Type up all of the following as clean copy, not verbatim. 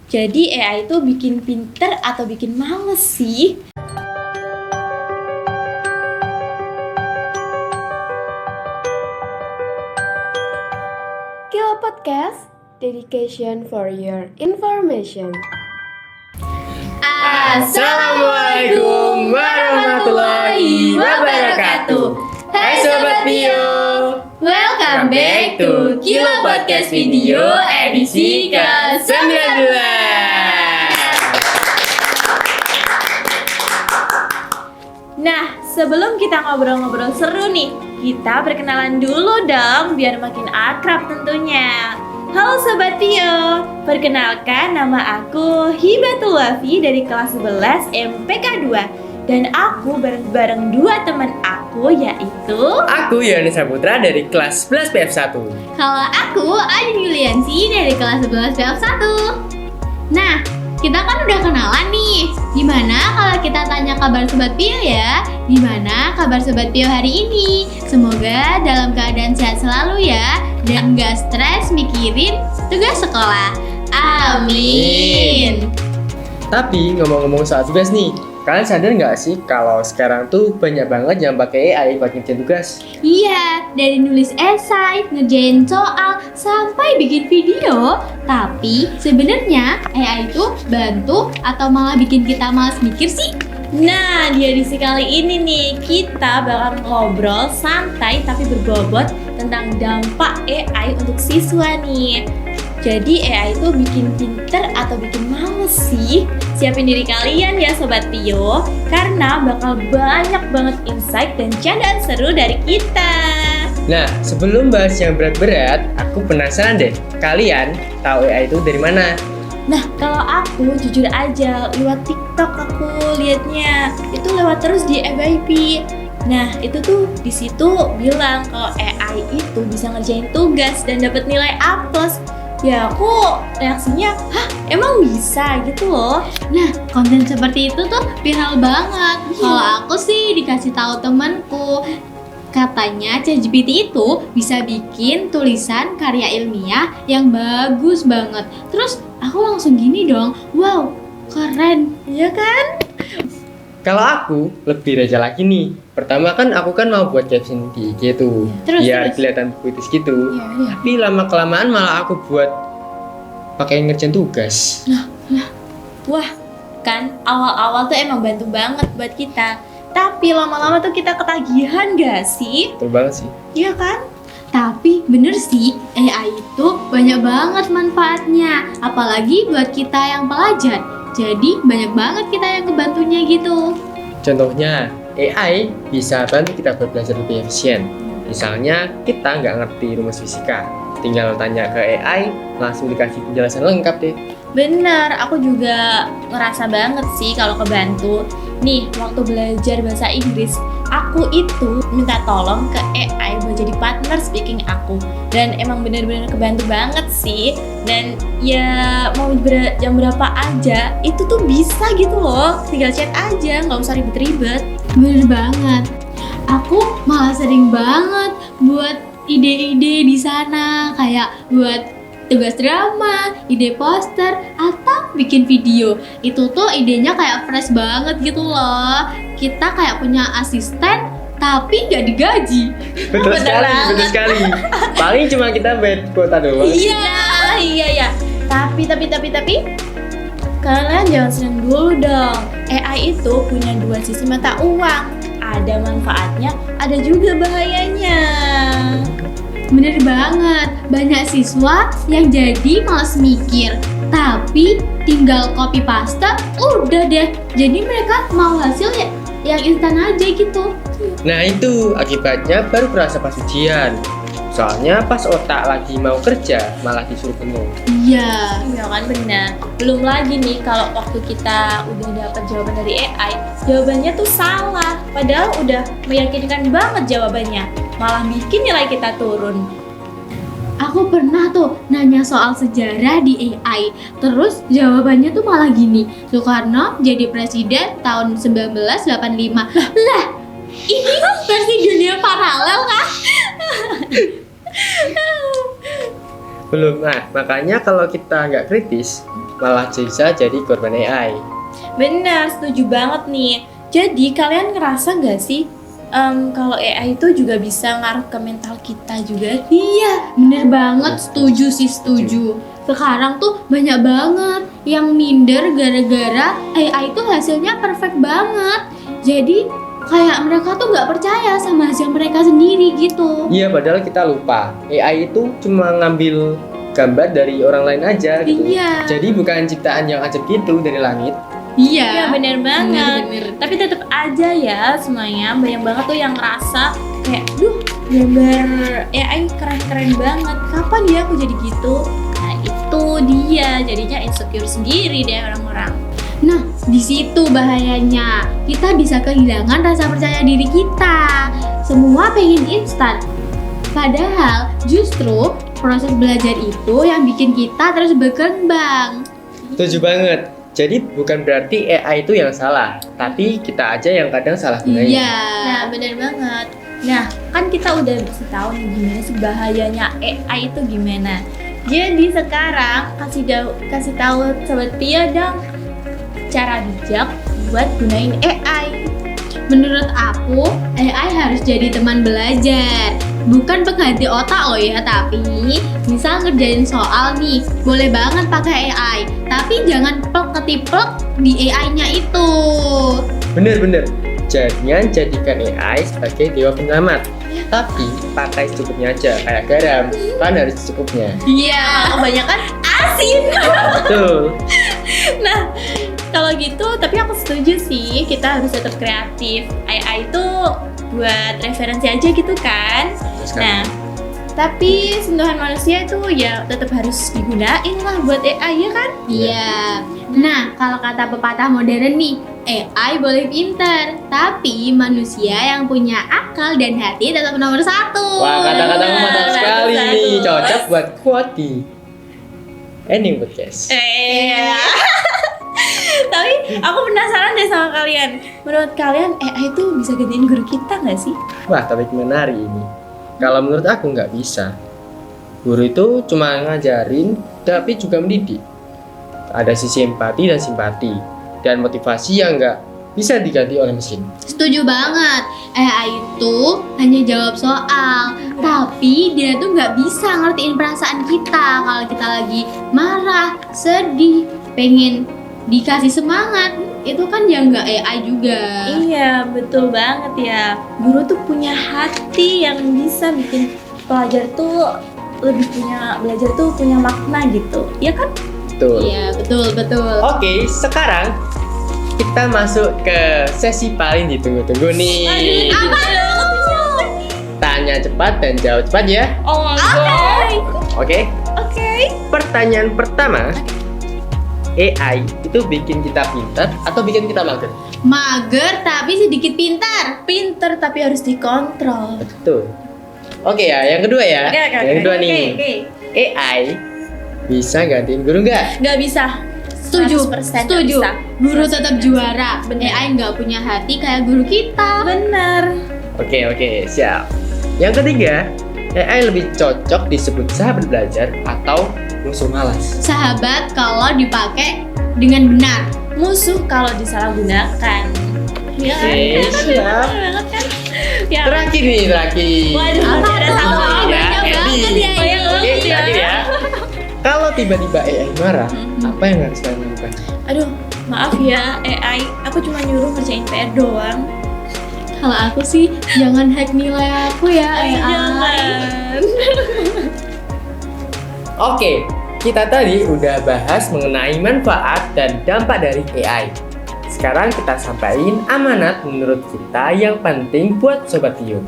Jadi AI itu bikin pinter atau bikin males sih? Kilo Podcast, dedication for your information. Assalamualaikum warahmatullahi wabarakatuh. Hai Sobat Pio, Welcome back to Kilo Podcast Video edisi ke-19. Nah, sebelum kita ngobrol-ngobrol seru nih, kita perkenalan dulu dong biar makin akrab tentunya. Halo Sobat Pio, perkenalkan nama aku Hibatul Wafi dari kelas 11 MPK 2. Dan aku bareng dua teman aku yaitu Aku Yohanes Saputra dari kelas 11 PF1. Kalau aku Adin Yuliansi dari kelas 11 PF1. Nah, kita kan udah kenalan nih. Gimana kalau kita tanya kabar Sobat Pio ya? Gimana kabar Sobat Pio hari ini? Semoga dalam keadaan sehat selalu ya. Dan gak stres mikirin tugas sekolah. Amin. Tapi ngomong-ngomong soal tugas nih, kalian sadar nggak sih kalau sekarang tuh banyak banget yang pakai AI buat ngerjain tugas? Iya, dari nulis esai, ngerjain soal, sampai bikin video. Tapi sebenarnya AI itu bantu atau malah bikin kita malas mikir sih? Nah, di edisi kali ini nih kita bakal ngobrol santai tapi berbobot tentang dampak AI untuk siswa nih. Jadi AI itu bikin pinter atau bikin males sih? Siapin diri kalian ya Sobat Pio, karena bakal banyak banget insight dan candaan seru dari kita. Nah, sebelum bahas yang berat-berat, aku penasaran deh, kalian tahu AI itu dari mana? Nah, kalau aku jujur aja lewat TikTok aku liatnya, itu lewat terus di FYP. Nah, itu tuh di situ bilang kalau AI itu bisa ngerjain tugas dan dapat nilai A+. Ya aku reaksinya, hah emang bisa gitu loh. Nah, konten seperti itu tuh viral banget. Kalau aku sih dikasih tahu temanku, katanya ChatGPT itu bisa bikin tulisan karya ilmiah yang bagus banget. Terus aku langsung gini dong, wow keren, Iya kan? Kalau aku lebih rajin lagi nih. Pertama kan aku mau buat caption di IG tuh, Terus, biar terus. kelihatan puitis gitu. Iya. Tapi lama kelamaan malah aku buat pakai ngerjain tugas. Wah, kan awal-awal tuh emang bantu banget buat kita. Tapi lama-lama tuh kita ketagihan gak sih? Betul banget sih. Iya kan? Tapi bener sih, AI itu banyak banget manfaatnya. Apalagi buat kita yang pelajar. Jadi banyak banget kita yang kebantunya gitu. Contohnya, AI bisa bantu kita belajar lebih efisien. Misalnya, kita nggak ngerti rumus fisika, tinggal tanya ke AI, langsung dikasih penjelasan lengkap deh. Bener, aku juga ngerasa banget sih kalau kebantu. Nih, waktu belajar bahasa Inggris, aku itu minta tolong ke AI buat jadi partner speaking aku. Dan emang bener-bener kebantu banget sih. Dan ya mau jam berapa aja, itu tuh bisa gitu loh. Tinggal chat aja, nggak usah ribet-ribet. Bener banget. Aku malah sering banget buat ide-ide di sana, kayak buat tugas drama, ide poster, atau bikin video. Itu tuh idenya kayak fresh banget gitu loh. Kita kayak punya asisten tapi gak digaji. Betul Bener sekali, banget. betul sekali. Paling cuma kita bayar kuota doang. Iya. Tapi kalian jangan seneng dulu dong. AI itu punya dua sisi mata uang. Ada manfaatnya, ada juga bahayanya. Bener banget, banyak siswa yang jadi malas mikir, tapi tinggal copy paste, udah deh. Jadi mereka mau hasil ya yang instan aja gitu. Nah itu akibatnya baru kerasa pas ujian. Soalnya pas otak lagi mau kerja malah disuruh bengong. Iya. Iya kan benar. Belum lagi nih kalau waktu kita udah dapat jawaban dari AI, jawabannya tuh salah. Padahal udah meyakinkan banget jawabannya. Malah bikin nilai kita turun. Aku pernah tuh nanya soal sejarah di AI, terus jawabannya tuh malah gini, Soekarno jadi presiden tahun 1985. Lah, ini versi dunia paralel kah? Belum, nah makanya kalau kita nggak kritis, malah bisa jadi korban AI. Benar, setuju banget nih. Jadi kalian ngerasa nggak sih kalau AI itu juga bisa ngaruh ke mental kita juga? Iya, bener banget, setuju sih, setuju. Sekarang tuh banyak banget yang minder gara-gara AI itu hasilnya perfect banget. Jadi kayak mereka tuh nggak percaya sama hasil mereka sendiri gitu. Iya, padahal kita lupa AI itu cuma ngambil gambar dari orang lain aja gitu. Iya. Jadi bukan ciptaan yang ajib gitu dari langit. Iya, Iya bener banget. bener. Tapi tetap aja ya semuanya banyak banget tuh yang ngerasa kayak, duh gambar AI keren-keren banget. Kapan ya aku jadi gitu? Nah itu dia jadinya insecure sendiri deh orang-orang. Nah, di situ bahayanya. Kita bisa kehilangan rasa percaya diri kita. Semua pengen instan. Padahal justru proses belajar itu yang bikin kita terus berkembang. Setuju banget. Jadi bukan berarti AI itu yang salah, tapi kita aja yang kadang salah gunain. Iya. Nah bener banget. Nah kan kita udah kasih tahu nih gimana sih bahayanya AI itu gimana. Jadi sekarang kasih tahu sobat Pia dong cara bijak buat gunain AI. Menurut aku, AI harus jadi teman belajar. Bukan pengganti otak loh ya, tapi misal ngerjain soal nih, boleh banget pakai AI. Tapi jangan plek ketiplek di AI-nya itu. Bener. Jangan jadikan AI sebagai dewa penyelamat. Tapi pakai secukupnya aja, kayak garam. Kan harus secukupnya. Iya. Kebanyakan asin. Betul. Nah, kalau gitu, tapi aku setuju sih, kita harus tetap kreatif. AI itu buat referensi aja gitu kan. Nah, tapi sentuhan manusia itu ya tetap harus digunain lah buat AI ya kan? Iya. Nah, kalau kata pepatah modern nih, AI boleh pinter, tapi manusia yang punya akal dan hati tetap nomor satu. Wah, kata-katamu mantap Satu. sekali nih. Cocok buat quote di ending podcast. Iya. Tapi aku penasaran deh sama kalian. Menurut kalian AI itu bisa gantiin guru kita nggak sih? Wah, topik menarik ini. Kalau menurut aku nggak bisa. Guru itu cuma ngajarin, tapi juga mendidik. Ada sisi empati dan simpati, dan motivasi yang nggak bisa diganti oleh mesin. Setuju banget. AI itu hanya jawab soal, tapi dia tuh nggak bisa ngertiin perasaan kita kalau kita lagi marah, sedih, pengen dikasih semangat. Itu kan ya nggak AI juga. Iya, betul banget ya. Guru tuh punya hati yang bisa bikin pelajar tuh belajar tuh punya makna gitu. Ya kan? Betul. Iya, betul. Oke, sekarang kita masuk ke sesi paling ditunggu-tunggu nih. Apa? Tanya cepat dan jawab cepat ya. Oh my god. Oke. Oke. Pertanyaan pertama, AI itu bikin kita pintar atau bikin kita mager? Mager tapi sedikit pintar. Pinter tapi harus dikontrol. Betul. Oke ya, yang kedua ya. Yang kedua nih. AI bisa gantiin guru nggak? Nggak bisa. Setuju, 100% nggak setuju. bisa. Guru tetap juara. Bener. AI nggak punya hati kayak guru kita. Bener. Oke, siap. Yang ketiga, AI lebih cocok disebut sahabat belajar atau musuh malas. Sahabat kalau dipakai dengan benar. Musuh kalau disalahgunakan. Ya kan? Oke, Ya kan? siap. Bener banget kan? Ya. Terakhir nih, terakhir. Waduh, Apa ada tuh? satu Ya, Banyak Andy. banget ya Banyak ini. Oke, banget terakhir ya. Kalau tiba-tiba AI marah, apa yang harus kalian lakukan? Aduh, maaf ya AI, aku cuma nyuruh ngerjain PR doang. Kalau aku sih jangan hack nilai aku ya AI. Jangan. Oke, kita tadi udah bahas mengenai manfaat dan dampak dari AI. Sekarang kita sampaikan amanat menurut kita yang penting buat Sobat Tio.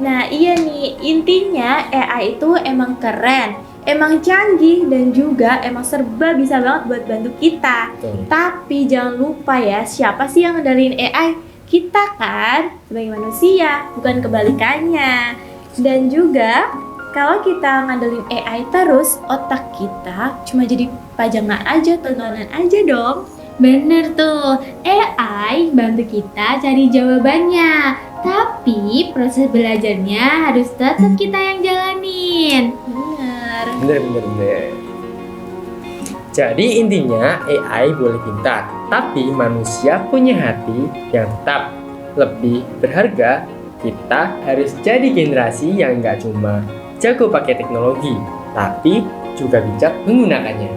Nah iya nih, intinya AI itu emang keren, emang canggih, dan juga emang serba bisa banget buat bantu kita. Betul. Tapi jangan lupa ya, siapa sih yang ngendaliin AI? Kita kan, sebagai manusia, bukan kebalikannya. Dan juga, kalau kita ngandelin AI terus, otak kita cuma jadi pajangan aja, tontonan aja dong. Bener tuh, AI bantu kita cari jawabannya. Tapi proses belajarnya harus tetap kita yang jalanin. Bener. Bener. Jadi intinya AI boleh pintar, tapi manusia punya hati yang tetap lebih berharga. Kita harus jadi generasi yang nggak cuma jago pakai teknologi, tapi juga bijak menggunakannya.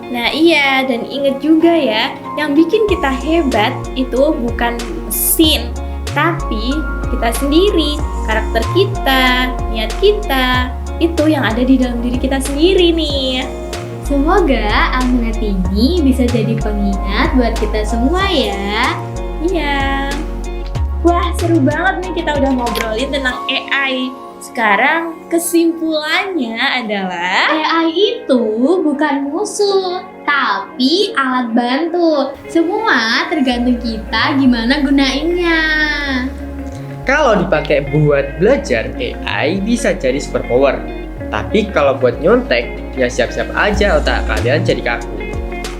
Nah iya, dan inget juga ya, yang bikin kita hebat itu bukan mesin, tapi kita sendiri, karakter kita, niat kita, itu yang ada di dalam diri kita sendiri nih. Semoga amanat ini bisa jadi pengingat buat kita semua ya. Iya. Wah, seru banget nih kita udah ngobrolin tentang AI. Sekarang kesimpulannya adalah AI itu bukan musuh, tapi alat bantu. Semua tergantung kita gimana gunainnya. Kalau dipakai buat belajar, AI bisa jadi superpower. Tapi kalau buat nyontek, ya siap-siap aja otak kalian jadi kaku.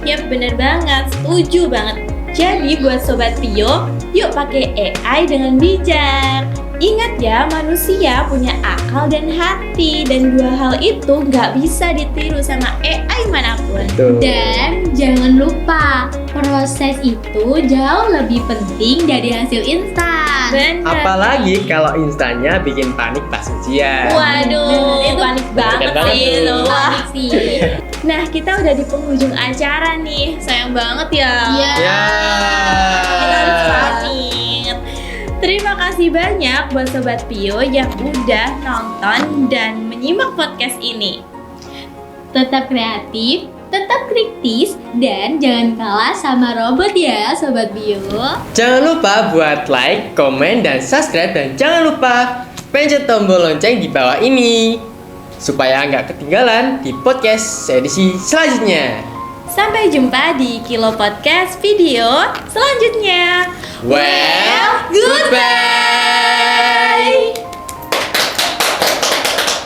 Yap, bener banget, setuju banget. Jadi buat Sobat Pio, yuk pakai AI dengan bijak. Ingat ya, manusia punya akal dan hati, dan dua hal itu nggak bisa ditiru sama AI manapun. Tuh. Dan jangan lupa, proses itu jauh lebih penting dari hasil instan. Bener. Apalagi kalau instannya bikin panik pas ujian. Waduh, Itu panik banget banget sih tuh. lo. Panik sih. Nah, kita udah di penghujung acara nih. Sayang banget ya. Iya. Ya. Kita harus pamit. Terima kasih banyak buat Sobat Pio yang udah nonton dan menyimak podcast ini. Tetap kreatif, tetap kritis, dan jangan kalah sama robot ya Sobat Bio. Jangan lupa buat like, komen, dan subscribe. Dan jangan lupa pencet tombol lonceng di bawah ini supaya nggak ketinggalan di podcast edisi selanjutnya. Sampai jumpa di Kilo Podcast video selanjutnya. Well, goodbye.